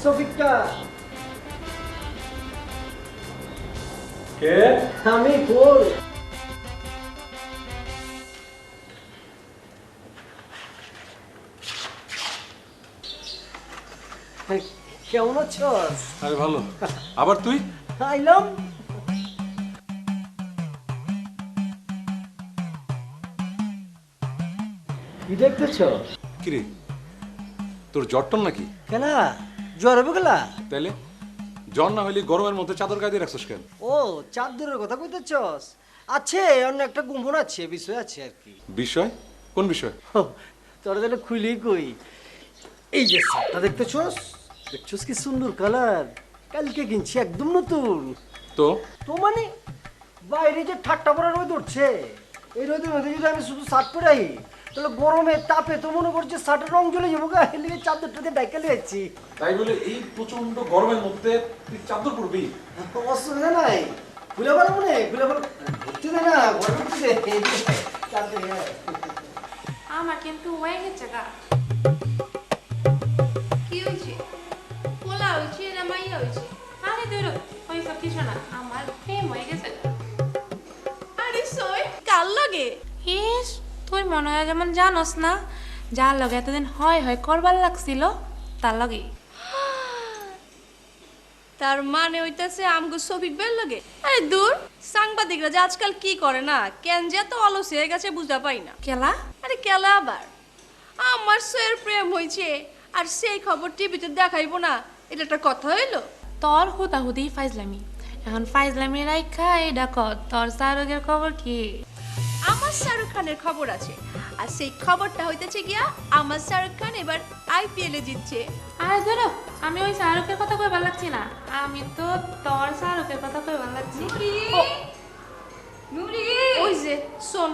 সফিকটা কে? আমি বল। কেমন আছো? আরে ভালো। আবার তুই? আইলাম। কি দেখতেছ? কিরে, তোর জ্বরটন নাকি? কেলা জ্বর হবে গেলা? তাইলে জ্বর না হইলে গরমের মধ্যে চাদর গায়ে দিয়ে রাখছিস কেন? ও চাঁদুরের কথা কইতেছস? আছে অন্য একটা গুমন আছে, বিষয় আছে আর কি। বিষয়? কোন বিষয়? তোরা যেন খুইলেই কই। এই যে শার্টটা দেখতেছস? দেখছস কি সুন্দর কালার? কালকে কিনছি, একদম নতুন। তো তো মানে বাইরে যে ঠাট্টা পড়া রোদ উঠছে, এই রোদের মধ্যে যদি আমি শুধু শার্ট পরাই, তাহলে গরমে তাপে তো মনে করছে শার্টের রং জ্বলে যাবো গা। এর লিগে চাদরটা দিয়ে ডাইকা লিয়েছি। তাই বলে এই প্রচন্ড গরমের মধ্যে তুই চাদর পরবি? অসুবিধা নাই, খুলে পারবো না, খুলে পারবো ধরতে দে না, গরম উঠছে চাদর। আমার কিন্তু হয়ে গেছে গা। কি হয়েছে? পোলা হয়েছে না মাইয়া হয়েছে? আরে দূর, ওই সব কিছু না, আমার প্রেম হয়ে গেছে গা। আরে সই কাল লাগে ইস, তুই মনে হয় যেমন জানোস না, যার লগে এতদিন হয় হয় করবার লাগছিল তার লগে। তার মানে হইতাছে আমগো সফিক বের লাগে। আরে দূর, সাংবাদিকরা যে আজকাল কি করে না, কেন যে এত অলস হয়ে গেছে বুঝতে পারি না। কেলা? আরে কেলা আবার আমার সয়ের প্রেম হয়েছে আর সেই খবর টিভিতে দেখাইবো না, এটা একটা কথা হইলো? তোর হুদাহুদি ফাইজলামি, এখন ফাইজলামি রাইখা এটা কর, তোর শাহরুখের খবর কি? আমার শাহরুখ খানের খবর আছে, আর সেই খবরটা হইতেছে গিয়া আমার শাহরুখ খান এবার আইপিএল এ জিতছে। আরে ধরো, আমি ওই শাহরুখের কথা কই ভালো লাগছি না, আমি তো তোর শাহরুখের কথা কই ভালো লাগছি। ওই যে শোন,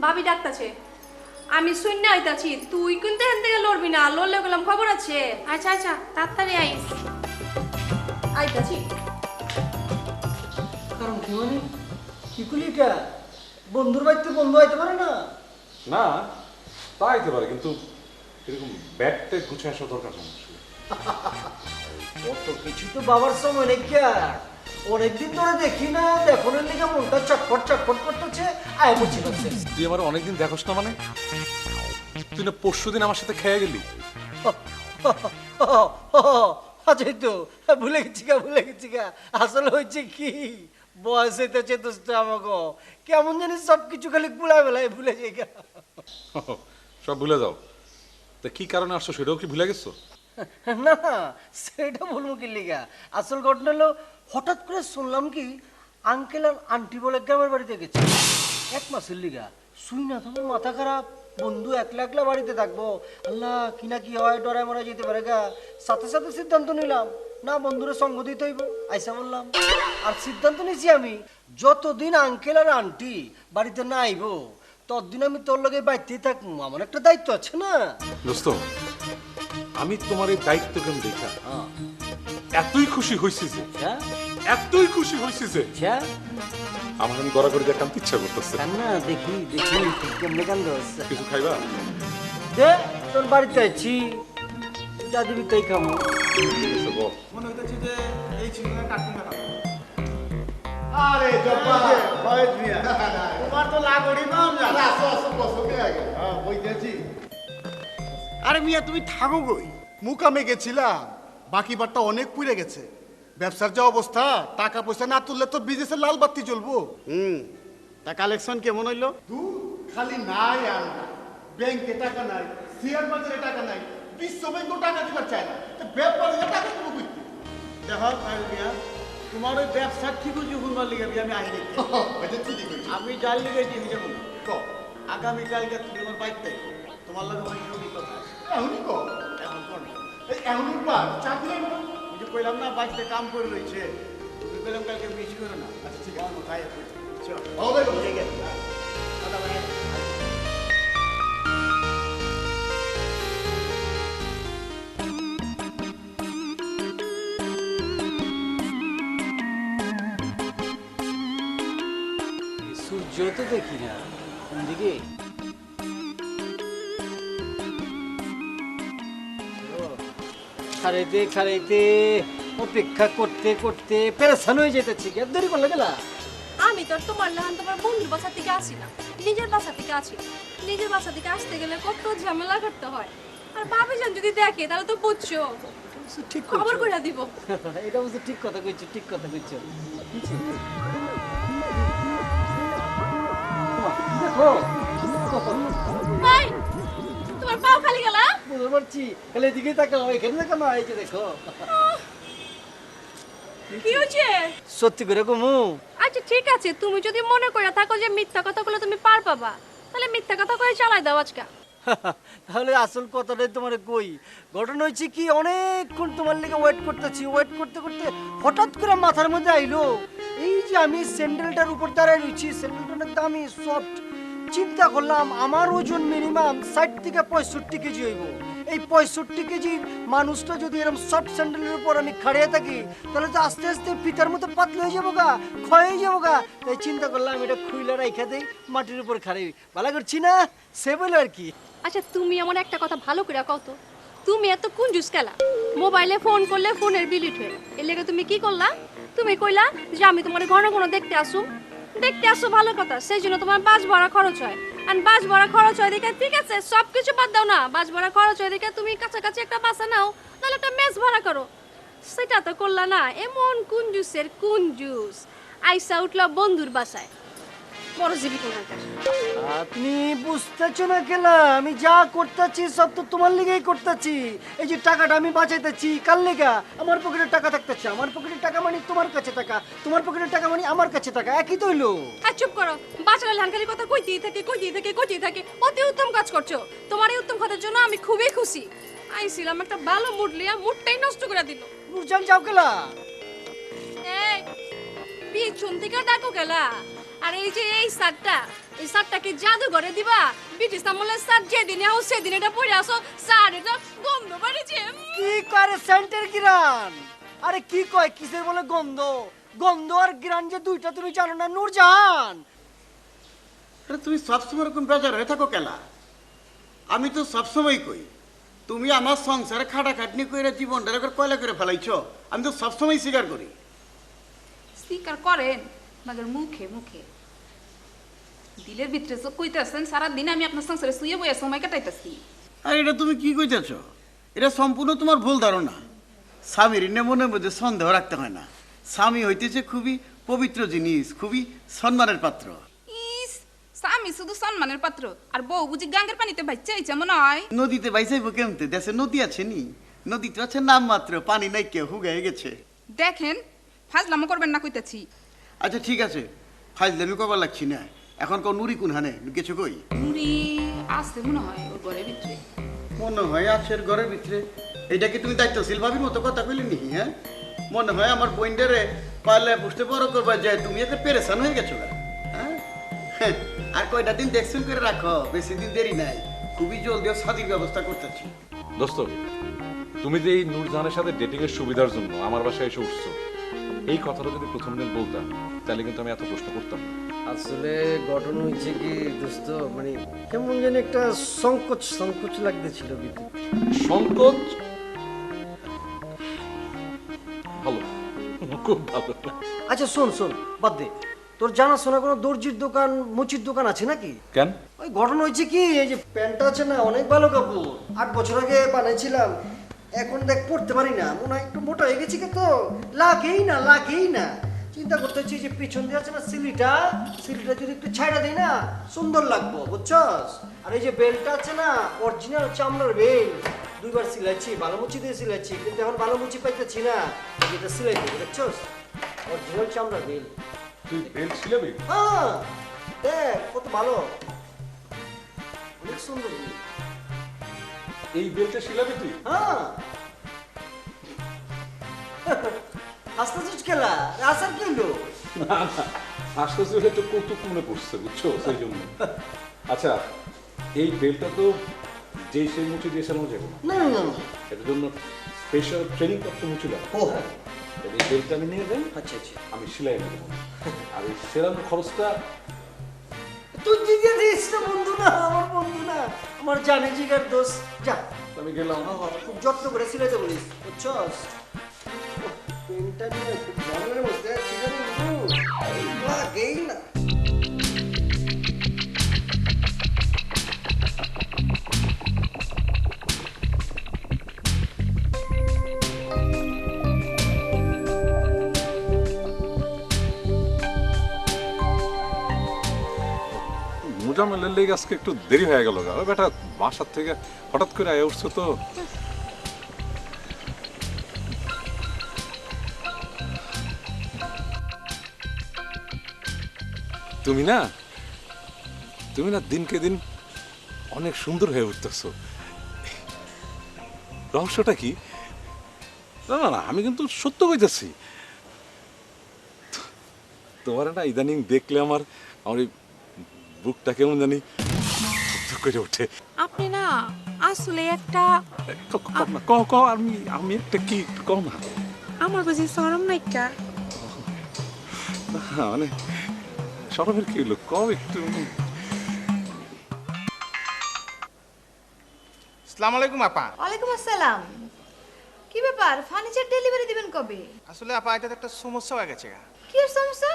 ভাবি ডাকতাছে, আমি শূন্য আইতাছি, তুই কিন্তু এখান থেকে লড়বি না, লড়লে গেলাম খবর আছে। আচ্ছা আচ্ছা, তাড়াতাড়ি আইস। আইতাছি। কারণ কি মানে কি করলি এটা? বন্ধুর বাড়িতে বন্ধু আইতে পারে না? না, তা আইতে পারে, কিন্তু এরকম ব্যাগটা গুছিয়ে আসা দরকার নেই। অত কিছু তো বাবার সময় নেই। কে অনেকদিন ধরে দেখি না, দেখনের লিগে মনটা চটপট চটপট করতেছে। আয় বুঝছি করছে। তুই আমার অনেকদিন দেখোস না মানে? তুই না পরশুদিন আমার সাথে খেয়ে গেলি? আচ্ছা তো ভুলে গেছি গা, ভুলে গেছি গা। আসলে হয়েছে কি, বয়স হইতেছে দোস্ত আমাকে, কেমন জানি সবকিছু খালি পুলা বেলায় ভুলে যাই গা। সব ভুলে যাও। তা কি কারণে আসছো সেটাও কি ভুলে গেছো? না সেটা বলবো কি লিগা, আসল ঘটনা হলো হঠাৎ করে শুনলাম কি আঙ্কেল আর আন্টি বলে গ্রামের বাড়িতে গেছে 1 মাসের লিগা। শুই না তখন মাথা খারাপ, বন্ধু একলা একলা বাড়িতে থাকবো, আল্লাহ কি না কি হয়, ডরায় মরে যেতে পারে গা। সাথে সাথে সিদ্ধান্ত নিলাম না, বন্ধুরে সঙ্গ দিতে হইব, আইসা বললাম। আর সিদ্ধান্ত নিয়েছি আমি, যতদিন আঙ্কেল আর আন্টি বাড়িতে না আইব ততদিন আমি তোর লগে বাড়িতেই থাকবো, আমার একটা দায়িত্ব আছে না। দোস্ত, আমি তোমার এই দায়িত্ব কেন দেখা এতই খুশি হয়েছি যে, এতই খুশি হয়েছি যে আমার আমি গড়াগড়ি দিয়ে কানতে ইচ্ছা করতেছে। না দেখি দেখি কেমনে কান্দ কিছু খাইবা? দে, তোর বাড়িতে আছি, যা দিবি তাই খামো। বল। মনে হইতেছে যে এই ছিলনা কাটুন না। আরে জব্বা ভয়েস মিয়া তোমার তো লাগড়ি মাম না আসো আসো বসে আগে হ্যাঁ বইতেছি। আরে মিয়া তুমি থাকো কই? মুকামে গেছিলাম, বাকি বারটা অনেক পুড়ে গেছে। ব্যবসার যা অবস্থা, টাকা পয়সা না তুললে তো বিজনেসের লাল বাতি জ্বলবো। তা কালেকশন কেমন হইলো? খালি নাই আর না, ব্যাংকে টাকা নাই, শেয়ার বাজারে টাকা নাই, বিশ্ব ব্যাংকও টাকা দিবার চায় না, ব্যাপারে টাকা দেবো কইতে। দেখো মিয়া, তোমার ওই ব্যবসা ঠিক হচ্ছে হুনবার লিগে আমি আহি দেখি। আমি যার লিগে দিই যেমন আগামীকালকে তুমি আমার বাইকতে তোমার লগে অনেক জরুরি কথা আছে। এখনই কো? এখন কোন এখনই পার চাকরি না, ওই যে কইলাম না বাইকতে কাম করে রইছে, তুমি কইলাম কালকে মিস করো না। আচ্ছা ঠিক আছে, তাই চল হবে ঠিক আছে। দাদা ভাই সূর্য তো দেখি না কোন দিকে। খারাইতে অপেক্ষা করতে করতে পেরেছান হয়ে যেতেছি কি আর দেরি করলে গেলা? আমি তো আর তোমার লাহান তোমার বন্ধুর বাসা থেকে আসি না, নিজের বাসা থেকে আসি। নিজের বাসা থেকে আসতে গেলে কত ঝামেলা করতে হয়। আর ভাবিজান যদি দেখে তাহলে তো বুঝছো ঠিক খবর করে দিব। এটা বলছো, ঠিক কথা কইছো, ঠিক কথা কইছো। দেখো এই, তোমার পাও খালি গেলা? বুঝতে পারছি, খালি এদিকেই তাকাও, এখানে দেখো না, এই যে দেখো। কি হচ্ছে? সত্যি করে কমু? আচ্ছা ঠিক আছে, তুমি যদি মনে করে থাকো যে মিথ্যা কথাগুলো তুমি পার পাবা, তাহলে মিথ্যা কথা কয়ে চালাই দাও আজকে। তাহলে আসল কথাটাই তোমার কই। ঘটনা হয়েছে কি, অনেকক্ষণ তোমার লেগে ওয়েট করতেছি, ওয়েট করতে করতে হঠাৎ করে মাথার মধ্যে আইলো এই যে আমি স্যান্ডেলটার উপর দাঁড়ায় রয়েছি, স্যান্ডেলটা অনেক দামি, সফট। চিন্তা করলাম আমার ওজন মিনিমাম 60 থেকে 65 কেজি হইব। এই 65 কেজি মানুষটা যদি এরকম সফট স্যান্ডেলের উপর আমি খাড়িয়ে থাকি, তাহলে তো আস্তে আস্তে পিতার মতো পাতলা হয়ে যাবো গা, ক্ষয় হয়ে যাবো গা। তাই চিন্তা করলাম এটা খুইলা রাইখা দেই, মাটির উপর খাড়াই। ভালো করছি না? সে বলে আর কি। আচ্ছা তুমি এমন একটা কথা ভালো করে কও তো, তুমি এত কুঞ্জুস কেলা? মোবাইলে ফোন করলে ফোনের বিল উঠে, এর লেগে তুমি কি করলা? তুমি কইলা যে আমি তোমার ঘন ঘন দেখতে আসো, ভালো কথা, সেই জন্য তোমার বাস ভাড়া খরচ হয়। আর বাস ভাড়া খরচ হয় দেখে ঠিক আছে, সব কিছু বাদ দাও না, বাস ভাড়া খরচ হয় দেখে তুমি কাছাকাছি একটা বাসা নাও, নাহলে একটা মেস ভাড়া করো। সেটা তো করলা না। এমন কুঞ্জুসের কুঞ্জুস, আইসা উঠলা বন্ধুর বাসায়, বড় জীবী কোনার কাছে। আপনি বুঝতেছো না কেলা, আমি যা করতেছি সব তো তোমার লিগেই করতেছি। এই যে টাকাটা আমি বাঁচাইতেছি কার লেগা? আমার পকেটে টাকা থাকতেছে, আমার পকেটে টাকা মানে তোমার কাছে টাকা, তোমার পকেটে টাকা মানে আমার কাছে টাকা, একই তো হইলো। আর চুপ করো, বাচ্চারা লাঙ্কারি কথা কইতেই থাকে। অতি উত্তম কাজ করছো। তোমার এই উত্তম কথার জন্য আমি খুবই খুশি। আইছিলাম একটা ভালো মুড লিয়া, মুডটাই নষ্ট করে দিল। বুঝছেন যাও কেলা? এই পিছন থেকে ডাকো গেলা। আর এই যে এই শার্টটা কি জাদু করে দিবা? ব্রিটিশ আমলের শার্ট যেদিনে আও সেদিন এটা পরে আসো, শার্ট এটা গন্ধ বাড়িছে। কি করে সেন্টের গ্রান? আরে কি কয়, কিসের বলে গন্ধ? গন্ধ আর গ্রান যে দুইটা তুমি জানো না নূরজাহান? আরে তুমি সবসময় এরকম বেজার হয়ে থাকো কেলা? আমি তো সবসময় কই তুমি আমার সংসারে খাটাখাটনি করে জীবনটা একবার কয়লা করে ফেলাইছো। আমি তো সবসময় স্বীকার করি। স্বীকার করেন মাগের মুখে মুখে, দিলের ভিতরে তো কইতাছেন সারা দিন আমি আপনার সংসারে শুয়ে বইয়া সময় কাটাইতাছি। আর এটা তুমি কি কইতেছ? এটা সম্পূর্ণ তোমার ভুল ধারণা। স্বামীর মনের মধ্যে সন্দেহ রাখতে হয় না। স্বামী হইতেছে খুবই পবিত্র জিনিস, খুবই সম্মানের পাত্র। ইস, স্বামী শুধু সম্মানের পাত্র, আর বউ বুঝি গাঙ্গের পানিতে বাচ্চা হইছে মনে হয়। নদীতে বাইসাইব কেমতে? দেশে নদী আছে নি? নদীতে আছে নাম মাত্র, পানি নাই, কেউ হুগাই গেছে। দেখেন ফাজলামো করবেন না কইতাছি। আচ্ছা ঠিক আছে, ফাইজলামি করবার লাগছি না। এখন কও নুরি কোন হানে কিছু কই? নুরি আসতে মনে হয় ওর ঘরের ভিতরে। মনে হয় আছে ঘরের ভিতরে। এইটা কি তুমি দায়িত্বশীল ভাবির মতো কথা কইলে নি? হ্যাঁ, মনে হয় আমার বইন্ডারে পারলে পুষতে বড় করবা যায়, তুমি একটা পেরেশান হয়ে গেছো গা। হ্যাঁ, আর কয়টা দিন দেখছুন করে রাখো, বেশি দিন দেরি নাই। খুবই জলদি শাদির ব্যবস্থা করতেছি। দোস্ত, তুমি যে এই নূরজাহানের সাথে ডেটিং এর সুবিধার জন্য আমার বাসায় এসে উঠছো, এই কথাটা যদি প্রথম দিন বলতাম তাহলে কিন্তু আমি এত প্রশ্ন করতাম না। আসলে ঘটনা হয়েছে কি দোস্ত, মানে কেমন যেন একটা সংকোচ লাগতেছিল ভিতরে। সংকোচ? ভালো, খুব ভালো। আচ্ছা শোন, বাদ দে। তোর জানাশোনা কোনো দর্জির দোকান, মুচির দোকান আছে নাকি? কেন? ওই ঘটনা হয়েছে কি, এই যে প্যান্টটা আছে না, অনেক ভালো কাপড়, 8 বছর আগে বানাইছিলাম, এখন দেখ পড়তে পারি না, মনে হয় একটু মোটা হয়ে গেছি, তো লাগেই না। চিন্তা করতেছি যে পিছন দিয়ে আছে না সিলিটা যদি একটু ছাইড়া দেই না, সুন্দর লাগবো, বুঝছস? আর এই যে বেল্টটা আছে না, অরিজিনাল চামড়ার বেল্ট, 2 বার সিলাইছি, ভালো মুচি দিয়ে সিলাইছি, কিন্তু এখন ভালো মুচি পাইতেছি না, যেটা সিলাই দেবো, বুঝছস? অরিজিনাল চামড়ার বেল্ট। তুই বেল্ট ছিলাবি? হ্যাঁ, দেখ কত ভালো, অনেক সুন্দর বেল্ট। এই বেল্টটা ছিলাবি তুই? হ্যাঁ, হাসতেছিস খেলা, আসার কি হলো? না না, আস্তে আস্তে একটু কৌতুক মনে পড়ছে, বুঝছো, সেই জন্য। আচ্ছা, এই বেল্টটা তো যেই সেই মুচি দিয়ে সারানো যাবে না, না, এটার জন্য স্পেশাল ট্রেনিং করতে মুচি লাগে। ও এই বেল্টটা আমি নিয়ে দেন, আচ্ছা, আমি সেলাই নেব, আর এই সেলানোর খরচটা তুই দিয়ে দিস না, বন্ধু না, আমার বন্ধু না, আমার জানে জিগার দোষ। যা আমি গেলাম। খুব যত্ন করে সিলাইতে বলিস, বুঝছস? পেনটা নিয়ে খুব জলের মধ্যে লাগেই না। মোজামেলের লেগে আজকে একটু দেরি হয়ে গেল গা। বেটা বাসার থেকে হঠাৎ করে আয় উঠছো তো। তুমি না দিনকে দিন অনেক সুন্দর হয়ে উঠতেছো। রহস্যটা কি? না না না, আমি কিন্তু সত্য কইতেছি। তোমার না ইদানিং দেখলে আমার এই বুকটা কেমন জানি করে ওঠে। আপনি না আসলে একটা আমি একটা কি কও না। আমার বুঝি শরম নাইকা? মানে সরমের কি হলো, কও একটু। আসসালামু আলাইকুম আপা। ওয়ালাইকুম আসসালাম। কি ব্যাপার, ফার্নিচার ডেলিভারি দিবেন কবে? আসলে আপা এটা একটা সমস্যা হয়ে গেছে গা। কি এর সমস্যা?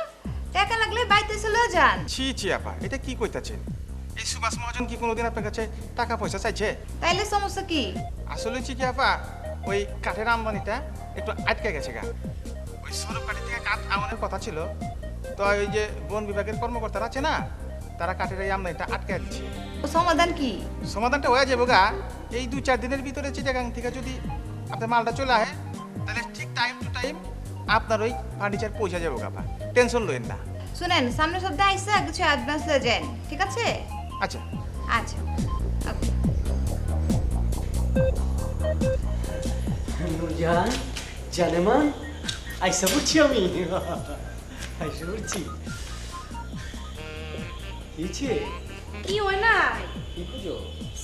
টাকা লাগলে বাইতে চলে যান। ছি আপা, এটা কি কইতাছেন? এই সুভাষ মহাজন কি কোনোদিন আপনার কাছে টাকা পয়সা চাইছে? তাইলে সমস্যা কি? আসলে কি আপা, ওই কাঠের আমদানিটা একটু আটকে গেছে গা। ওই সরব কাঠি থেকে কাঠ আমাদের কথা ছিল, তো ওই যে বন বিভাগের কর্মকর্তারা আছে না, তারা কাঠের এই আমদানিটা আটকে দিচ্ছে। ও সমাধান কি? সমাধানটা হয়ে যাবো গা। এই 2-4 দিনের ভিতরে চিটাগাং থেকে যদি আপনার মালটা চলে আসে, তাহলে ঠিক টাইম টু টাইম আপনার ওই ফার্নিচার পৌঁছে যাবো গা। টেনশন লইেন না। শুনেন, সামনের সপ্তাহে আইসা কিছু অ্যাডভান্স লয়ে যান, ঠিক আছে? আচ্ছা আচ্ছা ওকে। নুরজান, জানেমান, আইসা পড়ছি আমি। আইসা পড়ছি। কিছে? কি হয় না? কি খুঁজো?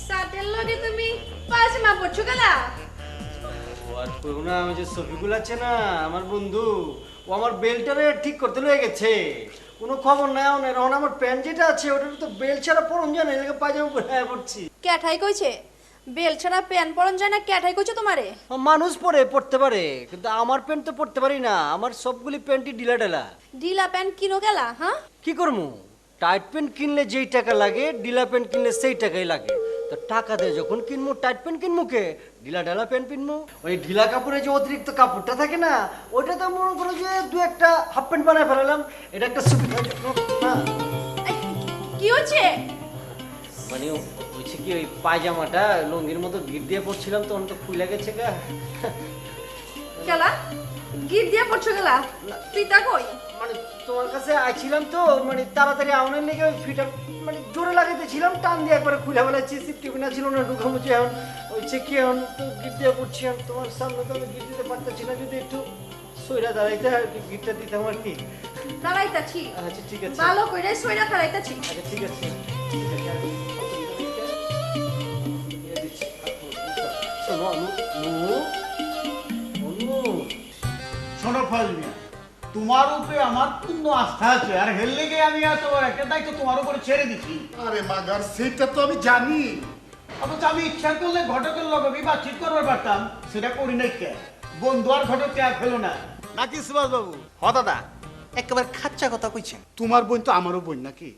সাথের লগে তুমি পায়জামা পরছো গেলা? ও আর করবো না, আমি যে শফিকুল আছে না আমার বন্ধু, ও আমার বেল্টারে ঠিক করতে লয়ে গেছে। কোনো খবর নাই না, এখন আমার প্যান্ট যেটা আছে ওটার তো বেল্ট ছাড়া পরন যায় না, এলাকা পায়জামা পরে পড়ছি। ক্যাঠাই কইছে বেল ছাড়া প্যান পরন যায় না? ক্যাঠাই কইছে তোমারে? মানুষ পড়তে পারে, কিন্তু আমার প্যান্ট তো পড়তে পারি না। আমার সবগুলি প্যান্টই ঢিলা ঢালা। ঢিলা প্যান্ট কিনো গেলা? হ্যাঁ, কি করবো? টাইট প্যান্ট কিনলে যেই টাকা লাগে, ঢিলা প্যান্ট কিনলে সেই টাকাই লাগে। তো টাকা দিয়ে যখন কিনবো টাইট প্যান্ট কিনবো, কে ঢিলা ঢালা প্যান্ট কিনবো। ওই ঢিলা কাপড়ে যে অতিরিক্ত কাপড়টা থাকে না, ওইটা তো মনে করো যে 2-1টা হাফ প্যান্ট বানায় ফেলালাম। এটা একটা সুবিধা না। এই, কি হচ্ছে? মানে হচ্ছে কি, ওই পায়জামাটা লঙ্গির মতো গিট দিয়ে পড়ছিলাম, তখন তো খুলে গেছে গা। গেলা গিট দিয়া পড়ছো গেলা? পিতা কই? মানে তোমার কাছে আইছিলাম তো, মানে তাড়াতাড়ি আউনের লেগে ওই ফিটা মানে জোরে লাগাইতেছিলাম, টান দিয়ে একবারে খুলে ফেলাচ্ছি। সিফটি না ছিল না, ঢুকামুচি এখন ওই চেকি এখন তো গিট দিয়ে পড়ছি। এখন তোমার সামনে তো আমি গিট দিতে পারতেছি না, যদি একটু সইরা দাঁড়াইতে আর কি গিটটা দিতাম আর কি। দাঁড়াইতাছি। আচ্ছা ঠিক আছে, ভালো কইরে সইরা দাঁড়াইতাছি। আচ্ছা ঠিক আছে। শোনো শোনো ফজলিয়া, তোমার উপরে আমার পূর্ণ আস্থা আছে, আর হের লেগে আমি এত বড় একটা দায়িত্ব তোমার উপরে ছেড়ে দিচ্ছি। আরে মাগার সেটা তো আমি জানি। অথচ আমি ইচ্ছা করলে ঘটকের লগে বাতচিত করবার পারতাম, সেটা করি নাই। কে বন্ধু আর ঘটক আর ফেলো না নাকি সুভাষ বাবু? হ দাদা, একেবারে খাচ্চা কথা কইছেন। তোমার বোন তো আমারও বোন নাকি?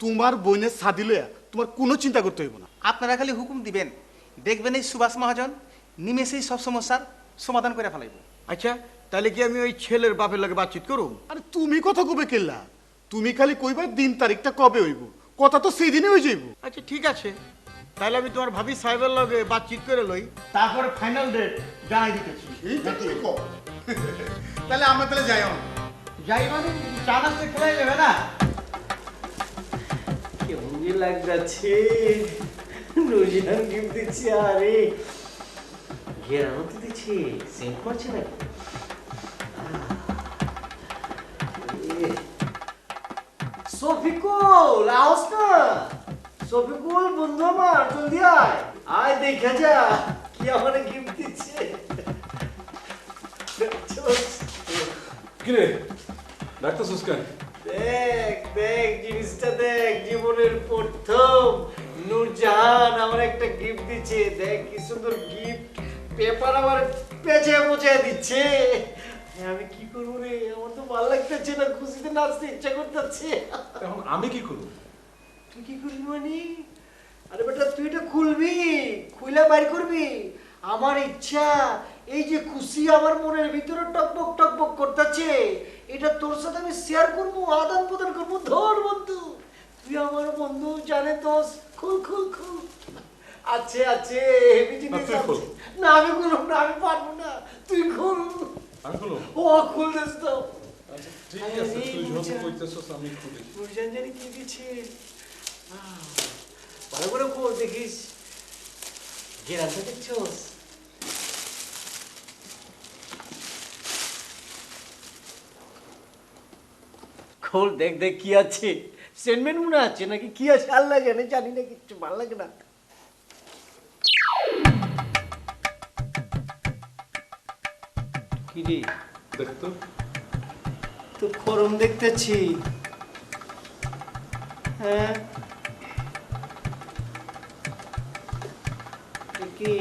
তোমার বোনের ছাদি লইয়া তোমার কোনো চিন্তা করতে হইব না। আপনারা খালি হুকুম দিবেন, দেখবেন এই সুভাষ মহাজন নিমেষেই সব সমস্যার সমাধান করে ফেলাইব। আচ্ছা, তাহলে কি আমি ওই ছেলের বাপের লগে বাতচিত করুম? আরে তুমি কথা কবে কেল্লা? তুমি খালি কইবা দিন তারিখটা কবে হইব, কথা তো সেই দিনে হয়ে যাইব। আচ্ছা ঠিক আছে, তাহলে আমি তোমার ভাবি সাহেবের লগে বাতচিত করে লই, তারপরে ফাইনাল ডেট জানাই দিতেছি। এইটা তুমি কও। তাহলে আমরা তাহলে যাই। যাই মানে চা নাস্তা খেলাই যাবে না? কেমন যে লাগছে, নুরজান গিফট দিচ্ছি। আরে ঘেরানো তো দিচ্ছি, সেন্ট করছে নাকি? শফিকুল, আওস না? শফিকুল বন্ধু আমার, জলদি আয়, আয় দেখে যা কি আমার গিফট দিচ্ছে। কিরে ডাক্তার সুস্কান? দেখ দেখ জিনিসটা দেখ, জীবনের প্রথম নূরজাহান আমার একটা গিফট দিচ্ছে, দেখ কি সুন্দর গিফট, পেপার আমার পেঁচে মুছে দিচ্ছে। আমি কি করবো রে, আমার তো ভালো লাগতেছে না, খুশিতে নাচতে ইচ্ছা করতেছে। এখন আমি কি করব? তুই কি করবি মানে? আরে বেটা তুই এটা খুলবি, খুলে বাইর করবি। আমার ইচ্ছা এই যে খুশি আমার মনের ভিতরে টকবক টকবক করতেছে, এটা তোর সাথে আমি শেয়ার করবো, আদান প্রদান করবো। ধর বন্ধু, তুই আমার বন্ধু, জানে দোষ, খুল খুল খুল। আছে আছে হেভি জিনিস তুই খোল। আছে। না আমি খুলব না, আমি পারবো না, তুই খুল। আমি খুলব? ও খুল দিস তো। আচ্ছা ঠিক আছে, তুই যখন কইতেছস আমি খুলি। নূরজাহান জানি কি দিচ্ছে, ভালো করে খোল দেখিস। গেরানটা দেখছোস? খোল দেখ দেখ কি আছে। সেন্টমেন্ট মনে আছে নাকি কি আছে আল্লাহ জানে, জানি না, কিচ্ছু ভালো লাগে না। কি রে, দেখ তো। তো ফরম দেখতেছি। হ্যাঁ এ কি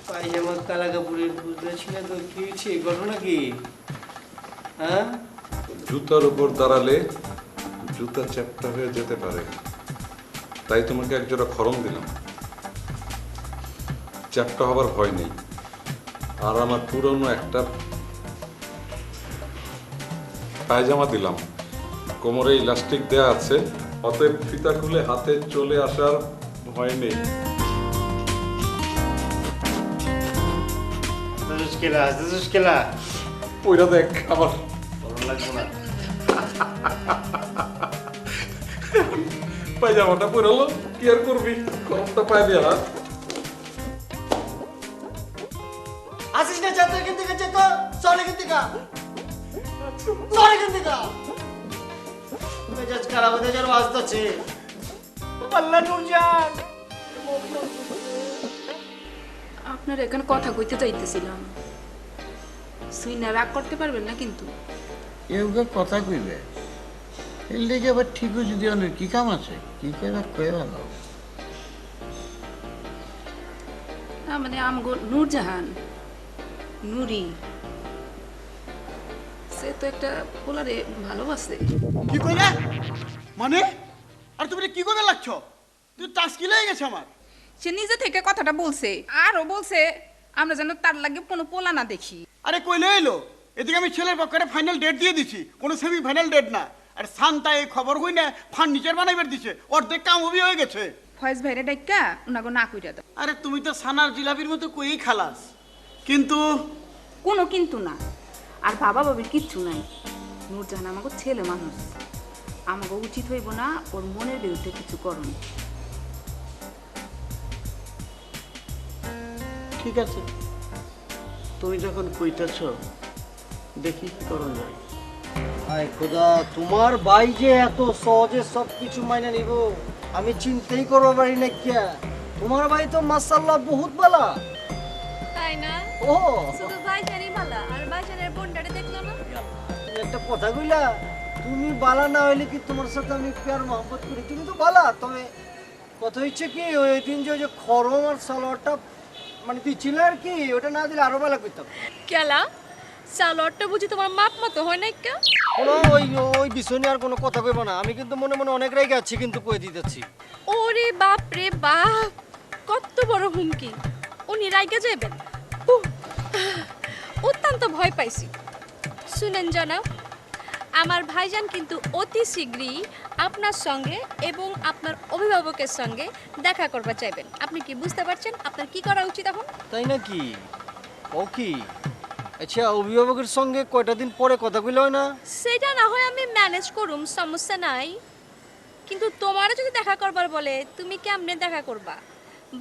পায়জামা কালা কাপড়ের বুঝতেছি না তো, কি হয়েছে, ঘটনা কি? হ্যাঁ জুতার উপর দাঁড়ালে জুতা চ্যাপ্টা হয়ে যেতে পারে, তাই তোমাকে একজোড়া খরম দিলাম। চ্যাপ্টা হবার ভয় নেই। আর আমার পুরনো একটা পায়জামা দিলাম, কোমরে ইলাস্টিক দেয়া আছে, অতএব ফিতা খুলে হাতে চলে আসার ভয় নেই। ওইটা দেখ আমার ভালো লাগবে না। পায়জামাটা পরালো, কি আর করবি, খরমটা পায় দিয়ে হাত। আসিস না চাতে এখান থেকে, চেতো চল এখান থেকে, চল এখান থেকে। মেজাজ খারাপ হতে যেন আসতেছে। পাল্লা নূরজাহান, আপনার এখানে কথা কইতে চাইতেছিলাম, সুই না রাগ করতে পারবেন না কিন্তু। এগুলো কথা কইবে, এর লেগে আবার ঠিকও যদি অনেক কি কাম আছে, কি করে কয়ে ভালো। না মানে আমগো নূরজাহান, নুরি, সে তো একটা পোলারে ভালোবাসে। কি কইলে মানে? আর তুমি কি করে লাগছো? তুই টাস্কি লেগে গেছে আমার। সে নিজে থেকে কথাটা বলছে, আরও বলছে আমরা যেন তার লাগে কোনো পোলা না দেখি। আরে কইলে এলো, এদিকে আমি ছেলের পক্ষে ফাইনাল ডেট দিয়ে দিছি, কোনো সেমি ফাইনাল ডেট না। আর শান্তা এই খবর হই না ফার্নিচার বানাইবার দিছে, অর্ধেক কাম হবি হয়ে গেছে। ফয়েজ ভাইরে ডাইকা উনাগো না কইরা দাও। আরে তুমি তো সানার জিলাপির মতো কই খালাস, কিন্তু কোনো কিন্তু না, আর বাবা বাবির কিচ্ছু নাই। নূরজাহান আমাকে ছেলে মানুষ, আমাকে উচিত হইব না ওর মনের বিরুদ্ধে কিছু করণ। ঠিক আছে, তুমি যখন কইতেছ দেখি কি করণ যায়। আয় খোদা, তোমার ভাই যে এত সহজে সব কিছু মাইনে নিব আমি চিন্তাই করবো পারি না। কিয়া তোমার ভাই তো মাশাআল্লাহ বহুত ভালো। তাই না? ও শুধু ভাইজানই ভালো, আর ভাইজানের বোনটারে দেখলো না? তুমি একটা কথা কইলা, তুমি বালা না হইলে কি তোমার সাথে আমি প্যার মহব্বত করি, তুমি তো বালা। তবে কথা হচ্ছে কি, ওই দিন যে ওই যে খরম আর সালোয়ারটা মানে দিচ্ছিল আর কি, ওটা না দিলে আরো ভালো করতাম। কেলা সালোয়ারটা বুঝি তোমার মাপ মতো হয় না কা? কোনো ওই ওই বিষয় নিয়ে আর কোনো কথা কইব না, আমি কিন্তু মনে মনে অনেক রেগে আছি, কিন্তু কই দিতেছি। ওরে বাপ রে বাপ, কত বড় হুমকি! উনি রাইগে যাবেন? উহ, অত্যন্ত ভয় পাইছি। শুনেন জনাব, আমার ভাইজান কিন্তু অতি শীঘ্রই আপনার সঙ্গে এবং আপনার অভিভাবকের সঙ্গে দেখা করবা চাইবেন। আপনি কি বুঝতে পারছেন আপনার কি করা উচিত এখন? তাই নাকি? ও কি? আচ্ছা, অভিভাবকের সঙ্গে কয়টা দিন পরে কথা কইলে হয় না? সেটা না হয় আমি ম্যানেজ করুম, সমস্যা নাই। কিন্তু তোমারও যদি দেখা করবার বলে, তুমি কেমনে দেখা করবা?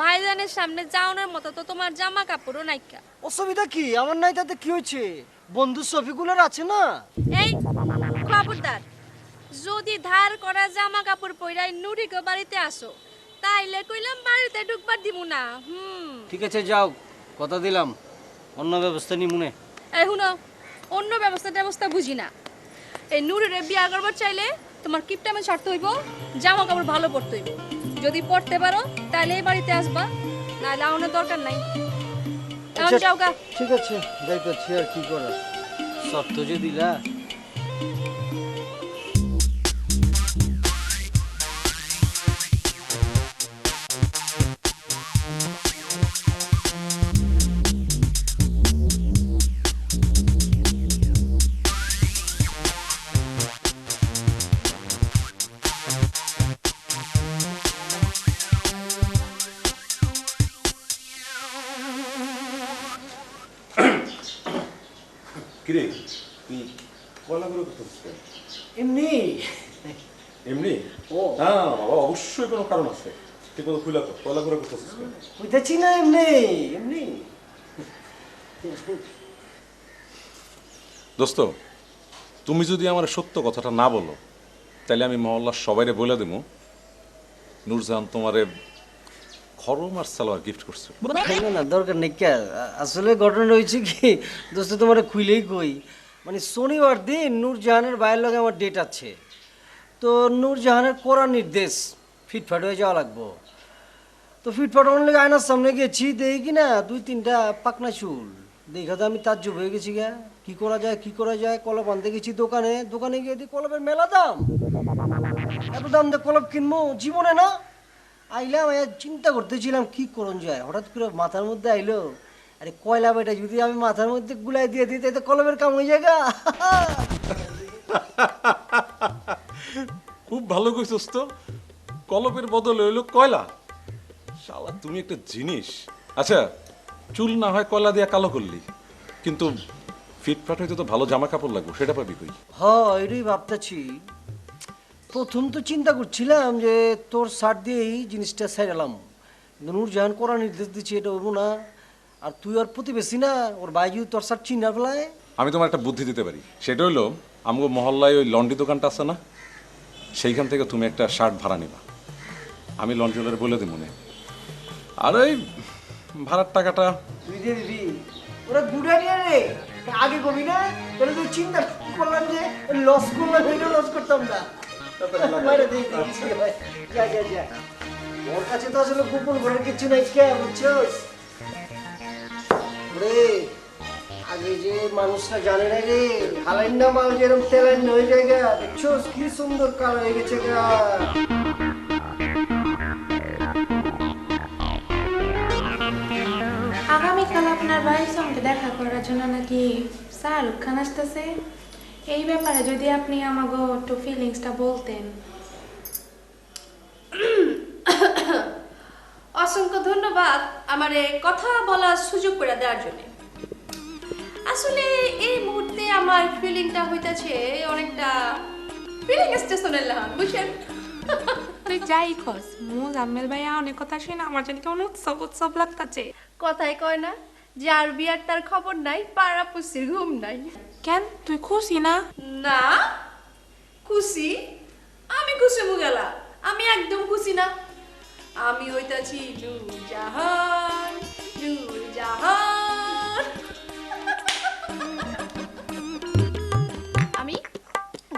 ভাইজানের সামনে যাওয়ার মতো তো তোমার জামা কাপড়ও নাইকা। অসুবিধা কি? আমার নাই তাতে কি হয়েছে? বন্ধু শফিকুলের আছে না? এই খবরদার, যদি ধার করা জামা কাপড় পইরাই নুরিকে বাড়িতে আসো, তাইলে কইলাম বাড়িতে ঢুকবার দিমু না। ঠিক আছে, যাও, কথা দিলাম, অন্য ব্যবস্থা নিমুনে। এই হুনো, অন্য ব্যবস্থা বুঝি না। এই নুরিরে বিয়া করবার চাইলে তোমার কিপটামে ছাড়তে হইব, জামা কাপড় ভালো পরতে হইব। যদি পড়তে পারো তাহলে এই বাড়িতে আসবা, নাহলে আমার দরকার নাই। এখন যাও গা। ঠিক আছে, যাইতেছি, আর কি করার, শর্ত যে দিলা। কিরে তুই কয়লা করে করতেছিস কেন? এমনি এমনি? ও না বাবা, অবশ্যই কোনো কারণ আছে। তুই কোনো খুলে তো কয়লা করে করতেছিস কেন? বুঝতেছি না, এমনি এমনি। দোস্ত, তুমি যদি আমার সত্য কথাটা না বলো তাহলে আমি মহল্লার সবাইরে বলে দেবো নূরজাহান তোমারে খরম আর সালোয়ার গিফট করছে। না না, দরকার নেই। কে আসলে ঘটনা হয়েছে কি দোস্ত, তোমার খুইলেই কই, মানে শনিবার দিন নূরজাহানের বাইরের লগে আমার ডেট আছে। তো নূরজাহানের কড়া নির্দেশ, ফিটফাট হয়ে যাওয়া লাগবো। তো ফিটফাট হওয়ার লেগে আয়নার সামনে গেছি, দেখি কি না 2-3টা পাকনা চুল। দেখা তো আমি তাজ্জব হয়ে গেছি গা, কি করা যায় কি করা যায়। কলপ আনতে গেছি দোকানে, দোকানে গিয়ে দেখি কলপের মেলা দাম। এত দাম দিয়ে কলপ কিনবো জীবনে না। আইলাম, চিন্তা করতেছিলাম কি করণ যায়, হঠাৎ করে মাথার মধ্যে আইলো, আরে কয়লা বেটা যদি আমি মাথার মধ্যে গুলাই দিয়ে দিই তাই তো কলমের কাম হয়ে যায় গা। খুব ভালো কইছস তো, কলপের বদলে হইলো কয়লা। শালা তুমি একটা জিনিস। আচ্ছা, চুল না হয় কয়লা দিয়া কালো করলি, কিন্তু ফিটফাট হইতে তো ভালো জামা কাপড় লাগবে, সেটা পাবি কই? হ, এটাই ভাবতেছি। প্রথম তো চিন্তা করছিলাম যে তোর শার্ট দিয়েই জিনিসটা সাইরালাম, কিন্তু নূরজাহান করা নির্দেশ দিচ্ছে এটা হবো না। আর তুই আর প্রতিবেশী না, ওর ভাই যদি তোর শার্ট চিনা ফেলায়। আমি তোমার একটা বুদ্ধি দিতে পারি, সেটা হইলো আমগো মহল্লায় ওই লন্ড্রি দোকানটা আছে না, সেইখান থেকে তুমি একটা শার্ট ভাড়া নিবা। আমি লন্ড্রিওয়ালার বলে দিব মনে। আর ওই ভাড়ার টাকাটা তুই দিয়ে দিবি, ওরা গুড আইডিয়া রে। আগে কবি না, তাহলে তুই চিন্তা করলাম যে লস করলাম, এটা লস করতাম না। বাইরে দিয়ে দিচ্ছি, যা যা যা। ওর কাছে তো আসলে গোপন ঘরের কিছু নাই, কে বুঝছস রে। আগে যে মানুষরা জানে না রে, হালাইন না মাল যেরকম তেলাইন হয়ে যায় গা, বুঝছস কি সুন্দর কালার হয়ে গেছে গা। আগামীকাল আপনার ভাইয়ের সঙ্গে দেখা করার জন্য নাকি শাহরুখ খান আসতেছে। এই ব্যাপারে যদি আপনি আমাকে একটু ফিলিংসটা বলতেন। অসংখ্য ধন্যবাদ আমার কথা বলার সুযোগ করে দেওয়ার জন্য। আসলে এই মুহূর্তে আমার ফিলিংটা হইতাছে অনেকটা ফিলিং স্টেশনের লাহান, বুঝছেন? তুই যাই খস জাম্মেল ভাইয়া অনেক কথা শুনে আমার জন্য কেমন উৎসব উৎসব লাগতাছে। কথাই কয় না, যার বিয়ার তার খবর নাই, পাড়া পুষির ঘুম নাই। কেন তুই খুশি না? না খুশি? আমি খুশি মুগেলা, আমি একদম খুশি না। আমি হইতাছি নূরজাহান, নূরজাহান। আমি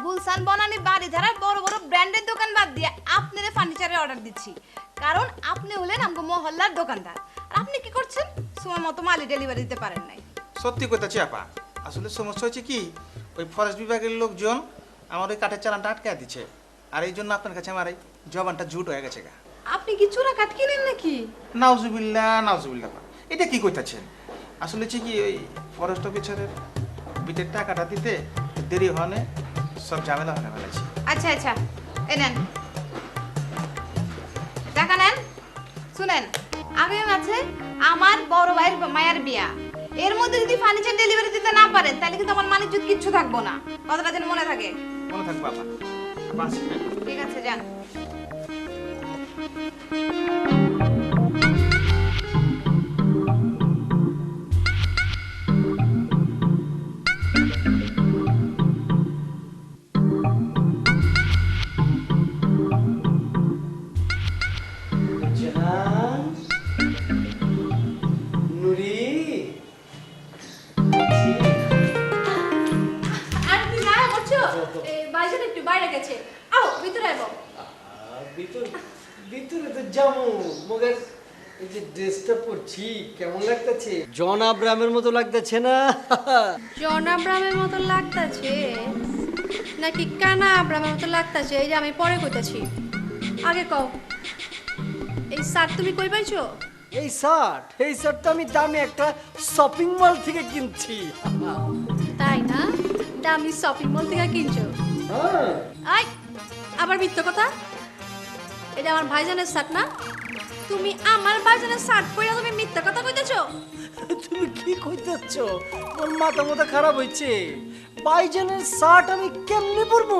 গুলশান বনানি বাড়ি ধারার বড় বড় ব্র্যান্ডের দোকান বাদ দিয়ে আপনারে ফার্নিচারের অর্ডার দিচ্ছি, কারণ আপনি হলেন আমগো মহল্লার দোকানদার। আর আপনি কি করছেন, সময় মতো মালি ডেলিভারি দিতে পারেন নাই। সত্যি কথা আপা, আসলে সমস্যা হয়েছে কি, ওই ফরেস্ট বিভাগের লোকজন আমার ওই কাঠের চালানটা আটকে দিচ্ছে, আর এই জন্য আপনার কাছে আমার এই জবানটা জুট হয়ে গেছে গা। আপনি কি চোরা কাঠ কিনেন নাকি? নাউজুবিল্লাহ নাউজুবিল্লাহ, এটা কি কইতাছেন? আসলে হচ্ছে কি, ওই ফরেস্ট অফিসারের বিটের টাকাটা দিতে দেরি হনে সব ঝামেলা হনে ফেলেছি। আচ্ছা আচ্ছা, এই নেন টাকা নেন। শুনেন, আগামী মাসে আমার বড় ভাইয়ের মায়ের বিয়া, এর মধ্যে যদি ফার্নিচার ডেলিভারি দিতে না পারেন তাহলে কিন্তু আমার মানিক যদি কিচ্ছু থাকবো না। কথাটা যেন মনে থাকে। মনে থাকবে আপা। আপা আসি। ঠিক আছে, যান। জাহান, নুরি, আর তুমি না করছো? ভাইজান একটু বাইরে গেছে, আও ভিতরে আইবো। ভিতরে তো যাবো, মগের এই যে ড্রেসটা পরছি কেমন লাগতেছে? জন আব্রাহামের মতো লাগতেছে না? জন আব্রাহামের মতো লাগতাছে নাকি কানা আব্রাহামের মতো লাগতাছে, এই যে আমি পরে কইতাছি। আগে কও, এই শার্ট তুমি কই পাইছো? এই শার্ট তো আমি দামি একটা শপিং মল থেকে কিনছি। তাই না? দামি শপিং মল থেকে কিনছো? আই আবার মিথ্যা কথা। এটা আমার ভাইজানের শার্ট না? তুমি আমার ভাইজানের শার্ট পরে তুমি মিথ্যা কথা কইতেছো? তুমি কি কইতেছ? তোর মাথা খারাপ হইছে? ভাইজানের শার্ট আমি কেমনে পরবো?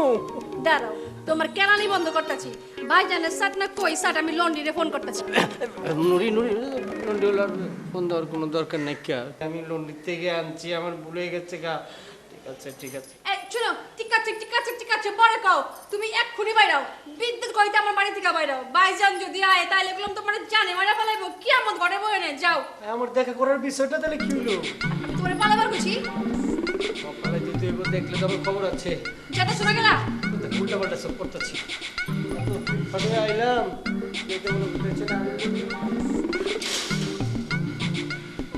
দাঁড়াও, তোমার কেরানি বন্ধ করতেছি। ভাইজানের শার্ট না কই শার্ট, আমি লন্ড্রিরে ফোন করতেছি। নুরি লন্ড্রিওয়ালার ফোন দেওয়ার কোনো দরকার নাই। আমি লন্ড্রি থেকে আনছি, আমার ভুলে গেছে গা। ঠিক আছে এই শুনো, ঠিক আছে পরে কও। তুমি এক্ষুনি বাইরাও, বিদ্যুৎ কইতে আমার বাড়ি থেকে বাইরাও। ভাইজান যদি আয় তাইলে বললাম তোমার জানে মারা ফেলাইবো। কিয়ামত ঘরে বয়ে নে, যাও। আমার দেখা করার বিষয়টা তাহলে কি হলো? আমি তোমারে পালাবার কইছি। সকালে যেতে হইব, দেখলে তো আমার খবর আছে। যেটা শোনা গেলা উল্টা পাল্টা সব করতেছি। আইলাম যেতে মনে করতেছে না।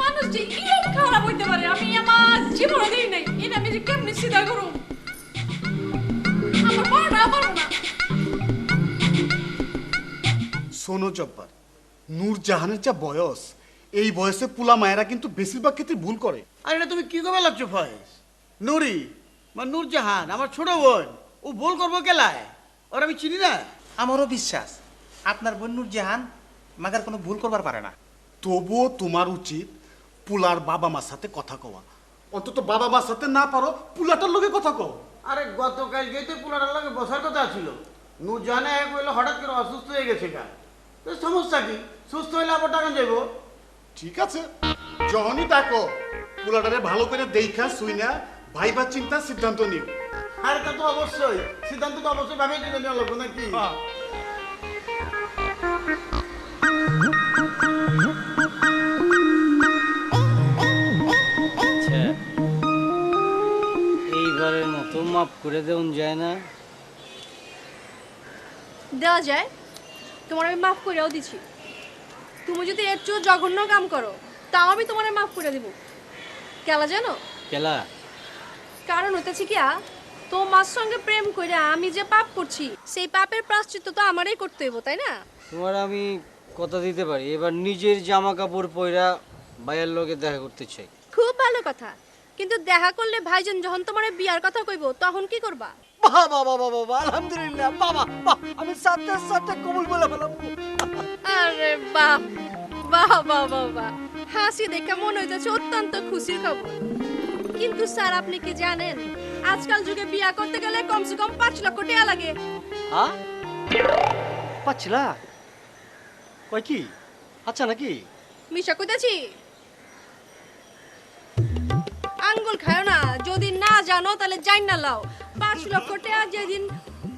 মানুষ যে এরকম খারাপ হইতে পারে আমি আমার জীবনে দেই নাই। এটা আমি যে কেমনে সিধা করুম, আমার পারবো না। শোনো জব্বার, নূরজাহানের যা বয়স, এই বয়সে পুলা মায়েরা কিন্তু বেশিরভাগ ক্ষেত্রে ভুল করে। আর এটা তুমি কি কবে লাগছো ফয়েজ? নুরি বা নূরজাহান আমার ছোট বোন, ও ভুল করবো কেলায়? ওর আমি চিনি না। আমারও বিশ্বাস আপনার বোন নূরজাহান মাগার কোনো ভুল করবার পারে না। তবুও তোমার উচিত পুলার বাবা মার সাথে কথা কওয়া। অন্তত বাবা মার সাথে না পারো পুলাটার লোকে কথা কও। আরে গতকালকেই তো পুলাটার লাগে বসার কথা ছিল। নূরজাহানে এক হইলে হঠাৎ করে অসুস্থ হয়ে গেছে গা। তো সমস্যা কি? সুস্থ হইলে আবার টাকা যাইবো। ঠিক আছে, যখনই ডাকো পুলাটারে ভালো করে দেখা শুইনা ভাইবা চিন্তা সিদ্ধান্ত নিও। আর তা তো অবশ্যই, সিদ্ধান্ত তো অবশ্যই ভাবে নিতে নেওয়া লাগবে নাকি? আচ্ছা, এইবারের মতো মাফ করে দেওয়া যায় না? দেওয়া যায়, তোমার আমি মাফ করেও দিছি। তুমি যদি এর চেয়েও জঘন্য কাম করো তাও আমি তোমার মাফ করে দিব। কেলা জানো? কেলা? কারণ হইতেছে কি, তোমার সঙ্গে প্রেম করে আমি যে পাপ করছি সেই পাপের প্রায়শ্চিত্ত তো আমারই করতে হইব, তাই না? তোমার আমি কথা দিতে পারি, এবার নিজের জামা কাপড় পয়রা ভাইয়ের লগে দেখা করতে চাই। খুব ভালো কথা, কিন্তু দেখা করলে ভাইজান যখন তোমার বিয়ার কথা কইব তখন কি করবা? বাবা বাবা বাবা, আলহামদুলিল্লাহ বাবা, আমি সাথে সাথে কবুল বলে ফেলাম। আরে বাহ বাহ বাহ বাহ বাহ, হাসি দেখে মনে হইতেছে অত্যন্ত খুশির খবর। কিন্তু স্যার, আপনি কি জানেন আজকাল যুগে বিয়া করতে গেলে কমসে কম 5 লক্ষ টাকা লাগে। হ্যাঁ, 5 লাখ? কই কি আচ্ছা নাকি? মিশা কইতাছি? আঙ্গুল খায় না, যদি না জানো তাহলে জান না লাও। 5 লক্ষ টাকা যেদিন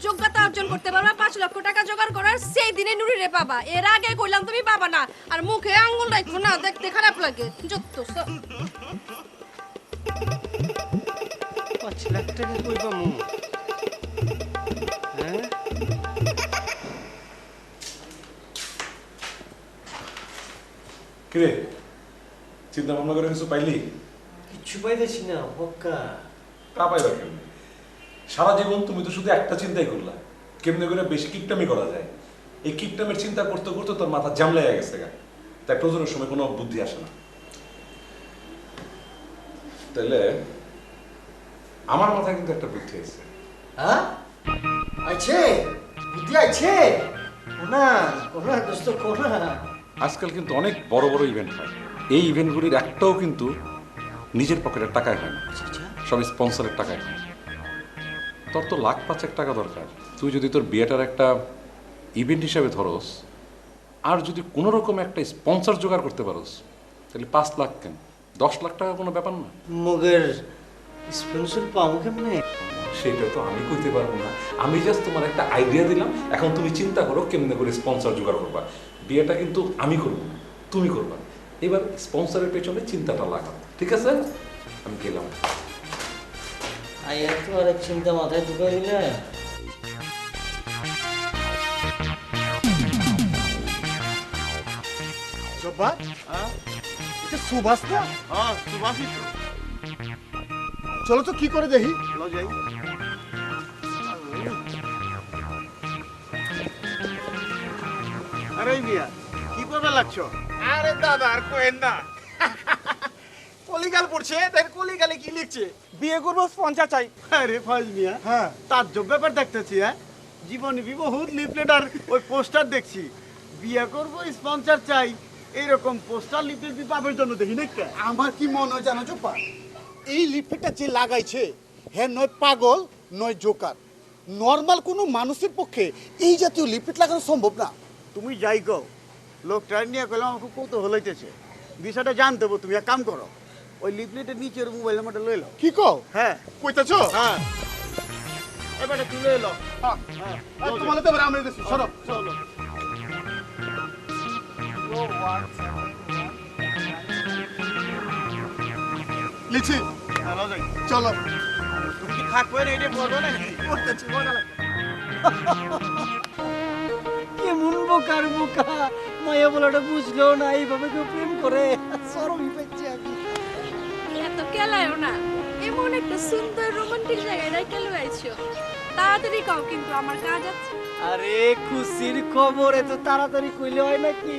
যোগ্যতা অর্জন করতে পারবা, 5 লক্ষ টাকা জোগাড় করার সেই দিনে নুরিরে পাবা। এর আগে কইলাম তুমি পাবা না। আর মুখে আঙ্গুল রাখো না, দেখতে খারাপ লাগে। যত 5 লাখ টাকা কই পামু? হ্যাঁ, কিরে, চিন্তা ভাবনা করে কিছু পাইলি? কিছু পাইতেছি না বক্কা। তা পাইবা কেমনে? সারা জীবন তুমি তো শুধু একটা চিন্তাই করলা, কেমনে করে বেশি কিপটামি করা যায়। এই কিপটামের চিন্তা করতে করতে তোর মাথা জাম লেগে গেছে গা, তাই প্রয়োজনের সময় কোনো বুদ্ধি আসে না। তাইলে আমার মাথায় কিন্তু একটা বুদ্ধি আছে। হ্যাঁ, আছে বুদ্ধি আছে? কোনা কোনা দোস্ত কোনা? আজকাল কিন্তু অনেক বড় বড় ইভেন্ট হয়, এই ইভেন্টগুলির একটাও কিন্তু নিজের পকেটের টাকায় হয় না, সব স্পন্সরের টাকায় হয়। তোর তো 1,05,000 টাকা দরকার। তুই যদি তোর বিয়েটার একটা ইভেন্ট হিসাবে ধরস, আর যদি কোনো রকম একটা স্পন্সর জোগাড় করতে পারোস, তাহলে 5 লাখ কেন 10 লাখ টাকা কোনো ব্যাপার না। মগের স্পন্সর পাবো কেমনে? সেটা তো আমি কইতে পারবো না, আমি জাস্ট তোমার একটা আইডিয়া দিলাম। এখন তুমি চিন্তা করো কেমনে করে স্পন্সর জোগাড় করবা। বিয়েটা কিন্তু আমি করবো না, তুমি করবা। এবার স্পন্সরের পেছনে চিন্তাটা লাগাও, ঠিক আছে? আমি গেলাম। আইয়া তো আরেক চিন্তা মাথায় ঢুকে দিলে। জব্বা এটা সুভাষ না? হ্যাঁ সুভাষই তো। চলো তো কি করে দেখি। চলো যাই। আরে মিয়া কি করবে লাগছো? আরে দাদা আর কোয়েন না কলিগাল পড়ছে দেখ কলিগালে কি লিখছে বিয়ে করবো স্পন্সর চাই। আরে ফয়েজ মিয়া, হ্যাঁ তার যোগ ব্যাপার দেখতেছি। হ্যাঁ জীবনে বহুত লিফলেট আর ওই পোস্টার দেখছি। বিয়ে করবো স্পন্সর চাই এইরকম পোস্টার লিফলেট পাবের জন্য দেখি না। আমার কি মনে হয় জানো চোপা, এই লিপস্টিকটা যে লাগাইছে হ্যাঁ নয় পাগল নয় জোকার। নর্মাল কোনো মানুষের পক্ষে এই জাতীয় লিপস্টিক লাগানো সম্ভব না। তুমি যাই কও, লোকটা নিয়ে গেলাম আমার খুব কৌতূহল হইতেছে। বিষয়টা জানতে হবে। তুমি এক কাম করো, ওই লিফলেটের নিচের মোবাইল নাম্বারটা লই লো। কি কও? হ্যাঁ কইতাছো? হ্যাঁ এবারে তুলে এলো। হ্যাঁ আর তোমালে তো আমরা দেছি সরব। চলো। লিখছি চলো যাই। চলো। তুমি কি থাকবে না এটা বলবো না? করতেছি মজা লাগে। কেমন বোকার বোকা, মায়া বলাটা বুঝলো না, এইভাবে কেউ প্রেম করে? সরমই পাচ্ছি আমি। এত কেলায়ও না, এমন একটা সুন্দর রোমান্টিক জায়গায় রেখে লইছো। তাড়াতাড়ি কও, কিন্তু আমার কাজ আছে। আরে খুশির খবর এত তাড়াতাড়ি কইলে হয় নাকি?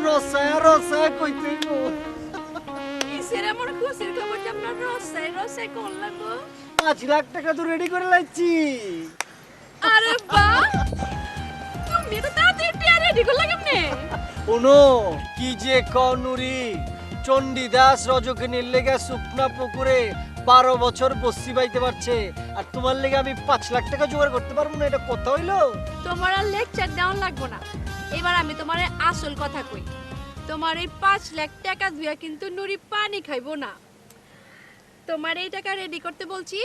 রসায় রসায় কইতে গো। কিসের এমন খুশির খবর যে আপনার রসায় রসায় করলা গো? 5 লাখ টাকা তো রেডি করে লাইছি। আরে বাহ, তুমি তো তাড়াতাড়ি টিয়া রেডি করলা কেমনে? ওনো কি যে কনুরি, চণ্ডীদাস রজকিনীর লেগে শুকনা পুকুরে 12 বছর বসি বাইতে পারছে, আর তোমার লেগে আমি 5 লাখ টাকা জোগাড় করতে পারবো না? এটা কথা হইলো? তোমার আর লেকচার দেওয়ান লাগবো না। এবার আমি তোমার আসল কথা কই। তোমার এই 5 লাখ টাকা দিয়া কিন্তু নুরি পানি খাইবো না। তোমার এই টাকা রেডি করতে বলছি,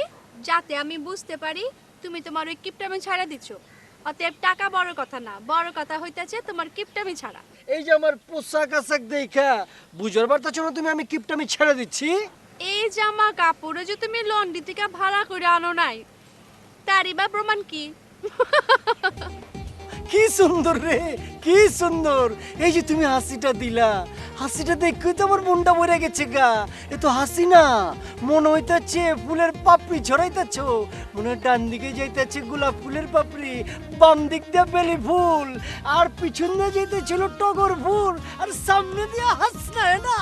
যাতে আমি বুঝতে পারি তুমি তোমার ওই কিপটামি ছাড়া দিচ্ছ। অতএব টাকা বড় কথা না, বড় কথা হইতাছে তোমার কিপটামি ছাড়া। এই যে আমার পোশাক আশাক দেখা বুঝার পারতাছ না তুমি আমি কিপটামি ছেড়ে দিচ্ছি? এই জামা কাপড়ে যে তুমি লন্ডি থেকে ভাড়া করে আনো নাই, তারই বা প্রমাণ কি? কি সুন্দর রে, কি সুন্দর! এই যে তুমি হাসিটা দিলা, হাসিটা দেখে তো আমার মনটা ভরে গেছে গা। এ তো হাসি না, মনে হইতাছে ফুলের পাপড়ি ঝরাইতেছ। মনে হয় ডান দিকে যাইতেছে গোলাপ ফুলের পাপড়ি, বাম দিক দিয়ে বেলি ফুল, আর পিছন দিয়ে যাইতেছিল টগর ফুল, আর সামনে দিয়ে হাসনা না।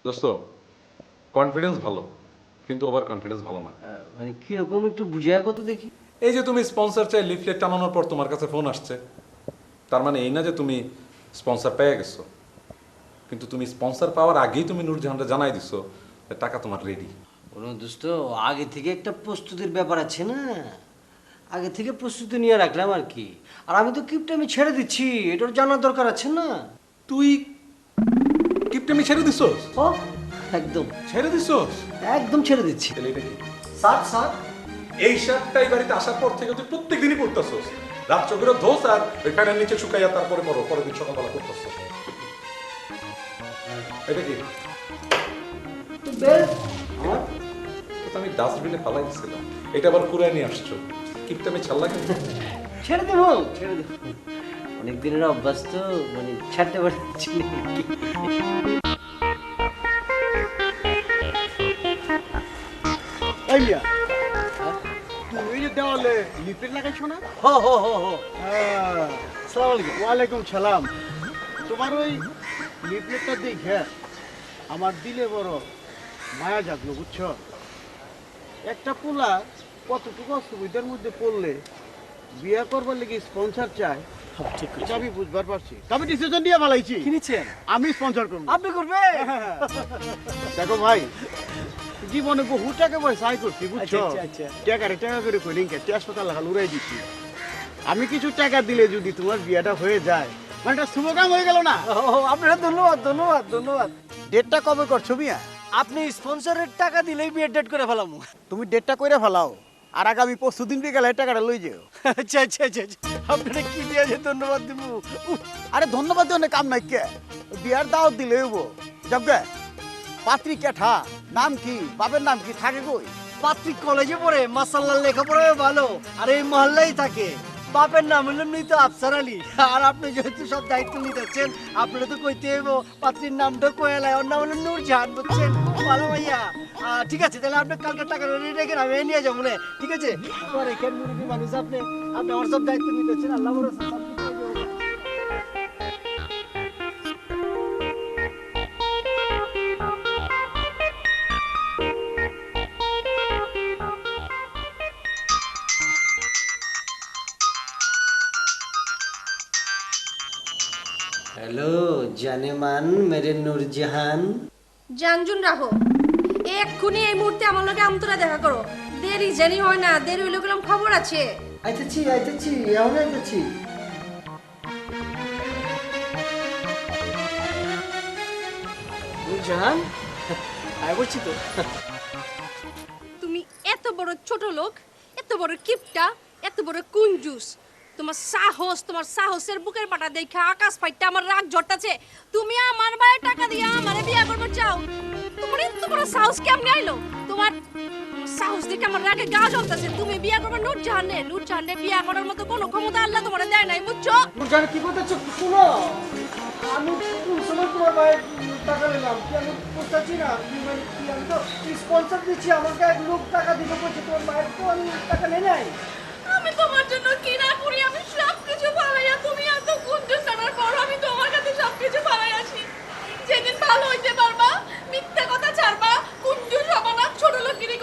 দোস্ত, কনফিডেন্স ভালো, কিন্তু ওভার কনফিডেন্স ভালো না। মানে কিরকম একটু বুঝায় কত দেখি। এই যে তুমি স্পন্সর চাই লিফলেট টানানোর পর তোমার কাছে ফোন আসছে, তার মানে এই না যে তুমি স্পন্সর পেয়ে গেছো। কিন্তু তুমি স্পন্সর পাওয়ার আগেই তুমি নূরজাহানকে জানাই দিছো যে টাকা তোমার রেডি। বলুন দোস্ত, আগে থেকে একটা প্রস্তুতির ব্যাপার আছে না, আগে থেকে প্রস্তুতি নিয়ে রাখলাম আর কি। আর আমি তো কিপটা ছেড়ে দিচ্ছি, এটার জানার দরকার আছে না। তুই কিপটেমি ছেড়ে দিছোস? ও একদম ছেড়ে দিছোস? একদম ছেড়ে দিচ্ছি। তাহলে এটা কি? স্যার স্যার এই শার্টটা এই বাড়িতে আসার পর থেকে তুই প্রত্যেক দিনই পরতেছস। রাত চোখেরও ধোস আর ওই ফ্যানের নিচে শুকাইয়া তারপরে পরের দিন সকালবেলা করতেছস। এটা কি? এটা আমি ডাস্টবিনে ফালাই দিছিলাম, এটা আবার কুড়ায় নিয়ে আসছো। কিপটা আমি ছাড়লা কেন? ছেড়ে দেবো, ছেড়ে দেবো, অনেক দিনের অভ্যাস তো, মানে ছাড়তে পারছি না। এই মিয়া তুমি যে দেওয়ালে লিপলেট লাগাইছো না? হো হো হো হো, হ্যাঁ। আসসালামু আলাইকুম। ওয়ালাইকুম সালাম। তোমার ওই লিপলেটটা দেখে আমার দিলে বড় মায়া জাগলো, বুঝছো? একটা পোলা কতটুকু অসুবিধার মধ্যে পড়লে বিয়ে করবার লেগে স্পন্সর চায়, ঠিক এটা আমি বুঝবার পারছি। তবে ডিসিশন দিয়ে ভালাইছি, কিনেছেন? আমি স্পন্সর করবো। আপনি করবে? দেখো ভাই, জীবনে বহু টাকা পয়সা আয় করছি, বুঝছো? আচ্ছা, আচ্ছা, আচ্ছা। টাকা করে কই নিকে হাসপাতাল লাগাল উড়াই দিচ্ছি। আমি কিছু টাকা দিলে যদি তোমার বিয়েটা হয়ে যায়, মানে এটা শুভ কাম হয়ে গেল না? আপনারা ধন্যবাদ, ধন্যবাদ, ধন্যবাদ। ডেটটা কবে করছো মিয়া? আপনি স্পন্সরের টাকা দিলেই বিয়ের ডেট করে ফেলাম। তুমি ডেটটা কইরা ফেলাও, আর আগামী 25 দিন বিকালে টাকাটা লই যেও। আচ্ছা আচ্ছা আচ্ছা, আপনারা কি দিয়েছে ধন্যবাদ দিব। আরে ধন্যবাদ দেওয়ার কাম নাই কে, বিয়ার দাওয়াত দিলে হইব। যাবগে পাত্রী কেঠা, নাম কি, বাপের নাম কি, থাকে কই? পাত্রী কলেজে পড়ে, মাসাল্লাহ লেখাপড়াও ভালো, আর এই মহল্লাই থাকে। বাপের নাম হলো মৃত আফসার আলী। আর আপনি যেহেতু সব দায়িত্ব নিতেছেন, আপনারা তো কইতে হইব পাত্রীর নামটা কোয়েলায়, ওর নাম হলো নূরজাহান, বুঝছেন? খুব ভালো ভাইয়া। ঠিক আছে, তাহলে আপনি কালকে টাকা রেডি রেখে আমি নিয়ে যাবো না, ঠিক আছে? আমার এখানে মুরগি মানুষ, আপনি আপনি আমার সব দায়িত্ব নিতেছেন, আল্লাহ ভরসা, সব কিছু হয়ে যাবে। हेलो जाने मान मेरे नूरजहान। জানজুন রাখো, এক্ষুনি এই মুহূর্তে আমার লগে আমতরা দেখা করো। দেরি জানি হয় না, দেরি হইলে গেলাম খবর আছে। আইতেছি আইতেছি, এখন আইতেছি। নূরজাহান, আয় বলছি তো। তুমি এত বড় ছোট লোক, এত বড় কিপটা, এত বড় কুঞ্জুস, তোমার সাহসের বুকের পাটা দেখা আকাশ ফাইটটা আমার রাগ জটাছে। তুমি আমার ভাইয়ের টাকা দিয়ে আমারে বিয়া করবে চাও? তোমার এত বড় সাহস কেমনে আইলো? তোমার সাহস দেখে আমার রাগে গা জ্বলতেছে। তুমি বিয়া করবে নূরজাহানে বিয়া করার মতো কোনো ক্ষমতা আল্লাহ তোমারে দেয় নাই, বুঝছো? নূরজাহান কি করতেছ? শুনো, আমি কোন সময় তোমার ভাইয়ের টাকা নিলাম? কি আমি বুঝতেছি না? আমি তো স্পন্সর দিচ্ছি, আমাকে এক লোক টাকা দিতে বলছে, তোমার ভাইয়ের তো আমি টাকা নেই নাই। আমি তোমার জন্য কি না করি, আমি সব কিছু ফালাইয়া, তুমি এত কুঞ্জুস আনার পর আমি তোমার কাছে সব কিছু ফালাই আসি। যেদিন ভালো হইতে পারবা, মিথ্যা কথা ছাড়বা, কুঞ্জুস হবা না, ছোট লোকগিরি